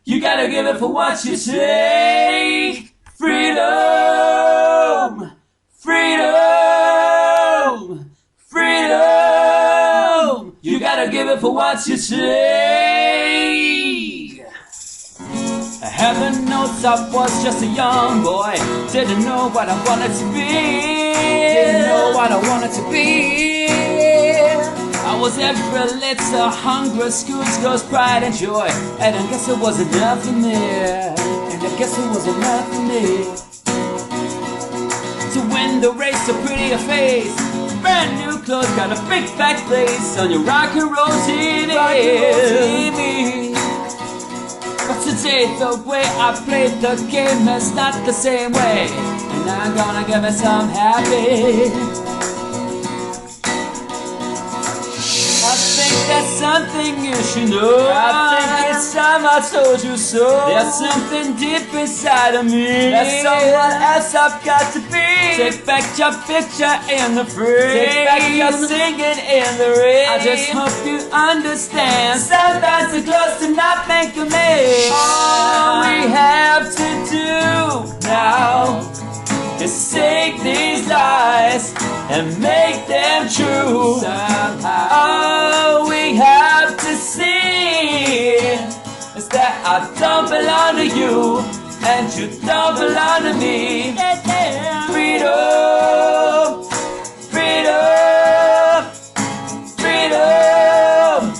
You gotta give it for what you take. Freedom, freedom, freedom. You gotta give it for what you take. Heaven knows I was just a young boy. Didn't know what I wanted to be. Didn't know what I wanted to be. I was every little hungry, school's girl's pride and joy. And I guess it was enough for me. And I guess it was enough for me to win the race, a prettier face, brand new clothes, got a big fat place on your rock and roll TV. But today the way I played the game is not the same way, and I'm gonna give it some happy. I think that's something you should know. I think it's time I told you so. There's something deep inside of me. There's someone else I've got to be. Take back your picture in the frame. Take back your singing in the rain. I just hope you understand. Sometimes the close to not think of me. All we have to do now is take these lies and make them true. Somehow. All we have to see is that I don't belong to you and you don't belong to me. Freedom, freedom, freedom.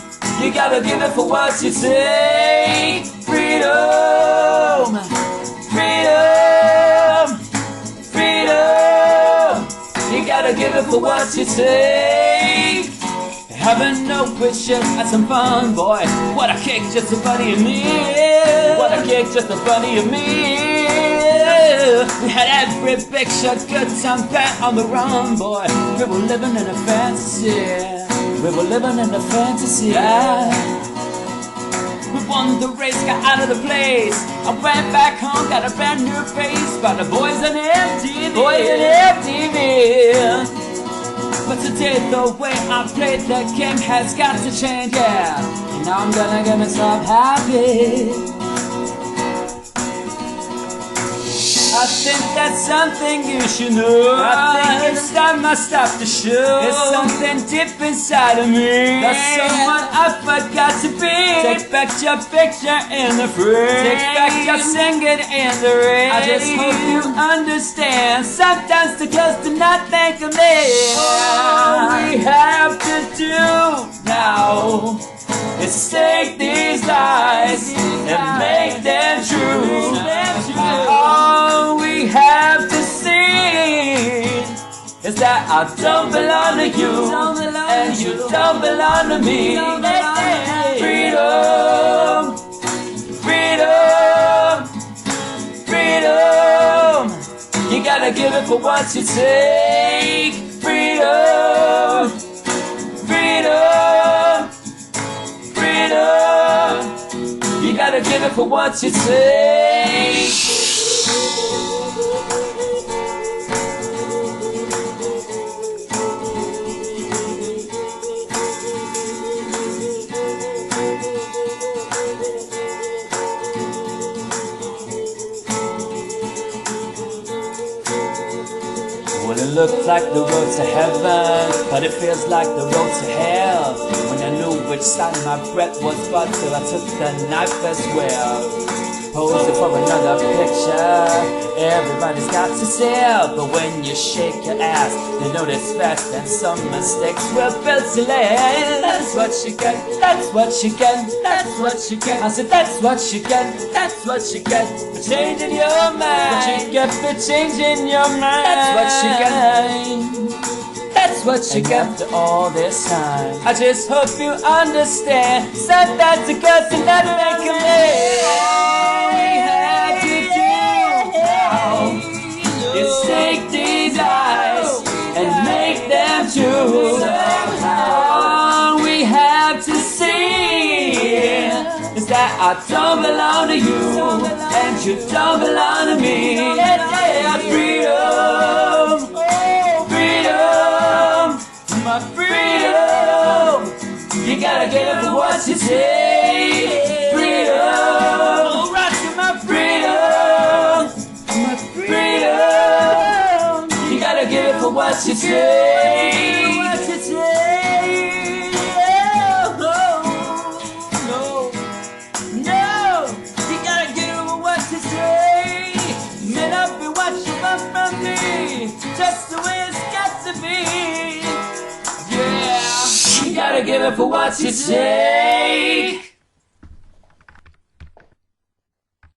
You gotta give it for what you take. Freedom, freedom, freedom. You gotta give it for what you take. Having no wishes and some fun, boy. What a kick, just a buddy of me. What a kick, just a buddy of me. We had every picture, good time, back on the run, boy. We were living in a fantasy. We were living in a fantasy. We won the race, got out of the place. I went back home, got a brand new face. But the boys on MTV, boys on MTV. But today the way I played the game has got to change, yeah. And now I'm gonna get myself happy. I think that's something you should know. I think it's time I stop the show. There's something deep inside of me. There's someone I forgot to be. Take back your picture in the frame. Take back your singing in the rain. I just hope you understand. Sometimes the girls do not think of me. All we have to do now is take these lies and make them true. All we have to see is that I don't belong to you and you don't belong to me. Freedom, freedom, freedom. You gotta give it for what you take. Freedom, freedom, freedom. You gotta give it for what you take. Well, it looked like the road to heaven, but it feels like the road to hell. When I knew which side my breath was butter, I took the knife as well. Posing for another picture, everybody's got to sell. But when you shake your ass, you notice fast, and some mistakes will build to last. That's what you get, that's what you get, that's what you get. I said that's what you get, that's what you get for changing your mind. What you get for changing your mind. That's what you get. That's what you get after all this time. I just hope you understand. Sometimes the girls do not make a man. All we have to do now is take these eyes and make them true. All we have to see is that I don't belong to you and you don't belong to me. Freedom, freedom, my freedom. You gotta give it for what you take. Freedom. take. What you take. Oh, no, no, you gotta give it what you say. May not be what you want from me, just the way it's got to be. Yeah, you gotta give it for what you take.